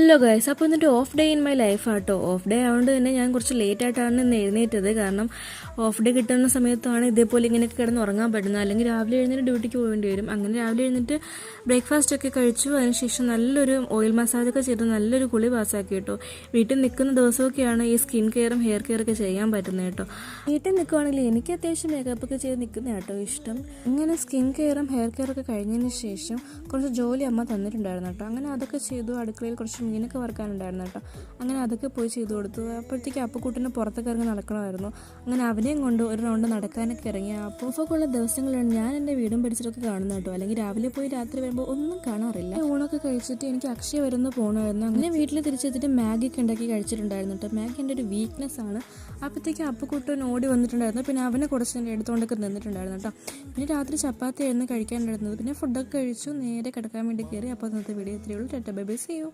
Hello guys, അപ്പോൾ എന്നിട്ട് off day in my life ആട്ടോ. ഓഫ് ഡേ ആയതുകൊണ്ട് തന്നെ ഞാൻ കുറച്ച് ലേറ്റ് ആയിട്ടാണ് ഇന്ന് എഴുന്നേറ്റത്. കാരണം ഓഫ് ഡേ കിട്ടുന്ന സമയത്താണ് ഇതേപോലെ ഇങ്ങനെയൊക്കെ കിടന്ന് ഉറങ്ങാൻ പറ്റുന്നത്. അല്ലെങ്കിൽ രാവിലെ എഴുന്നേറ്റ് ഡ്യൂട്ടിക്ക് പോകേണ്ടി വരും. അങ്ങനെ രാവിലെ എഴുന്നേറ്റ് ബ്രേക്ക്ഫാസ്റ്റ് ഒക്കെ കഴിച്ചു. അതിനുശേഷം നല്ലൊരു ഓയിൽ മസാജൊക്കെ ചെയ്ത് നല്ലൊരു കുളി പാസ്സാക്കി കേട്ടോ. വീട്ടിൽ നിൽക്കുന്ന ദിവസമൊക്കെയാണ് ഈ സ്കിൻ കെയറും ഹെയർ കെയറൊക്കെ ചെയ്യാൻ പറ്റുന്നത് കേട്ടോ. വീട്ടിൽ നിൽക്കുവാണെങ്കിൽ എനിക്ക് അത്യാവശ്യം മേക്കപ്പൊക്കെ ചെയ്ത് നിൽക്കുന്ന കേട്ടോ ഇഷ്ടം. ഇങ്ങനെ സ്കിൻ കെയറും ഹെയർ കെയറൊക്കെ കഴിഞ്ഞതിന് ശേഷം കുറച്ച് ജോലി അമ്മ തന്നിട്ടുണ്ടായിരുന്നു കേട്ടോ. അങ്ങനെ അതൊക്കെ ചെയ്തു. അടുക്കളയിൽ കുറച്ച് മീനൊക്കെ വറുക്കാനുണ്ടായിരുന്നു കേട്ടോ. അങ്ങനെ അതൊക്കെ പോയി ചെയ്തു കൊടുത്തു. അപ്പോഴത്തേക്ക് അപ്പുക്കുട്ടന് പുറത്തൊക്കെ ഇറങ്ങി നടക്കണമായിരുന്നു. അങ്ങനെ അവനെയും കൊണ്ട് ഒരു റൗണ്ട് നടക്കാനൊക്കെ ഇറങ്ങി. അപ്പൂഫൊക്കെയുള്ള ദിവസങ്ങളിലാണ് ഞാൻ എൻ്റെ വീടും പഠിച്ചിട്ടൊക്കെ കാണുന്നത് കേട്ടോ. അല്ലെങ്കിൽ രാവിലെ പോയി രാത്രി വരുമ്പോൾ ഒന്നും കാണാറില്ല. ഊണൊക്കെ കഴിച്ചിട്ട് എനിക്ക് അക്ഷയ വരുന്ന പോകണമായിരുന്നു. അങ്ങനെ വീട്ടിൽ തിരിച്ചെത്തിയിട്ട് മാഗി ഒക്കെ ഉണ്ടാക്കി കഴിച്ചിട്ടുണ്ടായിരുന്നു കേട്ടോ. മാഗി എൻ്റെ ഒരു വീക്ക്നെസ് ആണ്. അപ്പോഴത്തേക്ക് അപ്പുക്കുട്ടൻ ഓടി വന്നിട്ടുണ്ടായിരുന്നു. പിന്നെ അവനെ കുറച്ച് എൻ്റെ എടുത്തുകൊണ്ടൊക്കെ നിന്നിട്ടുണ്ടായിരുന്നു കേട്ടോ. പിന്നെ രാത്രി ചപ്പാത്തി ആയിരുന്നു കഴിക്കാനുണ്ടായിരുന്നത്. പിന്നെ ഫുഡൊക്കെ കഴിച്ചു നേരെ കിടക്കാൻ വേണ്ടി കയറി. അപ്പോൾ അന്നത്തെ വീഡിയോ ഇത്രയേ ഉള്ളൂ. Tata bye bye, see U.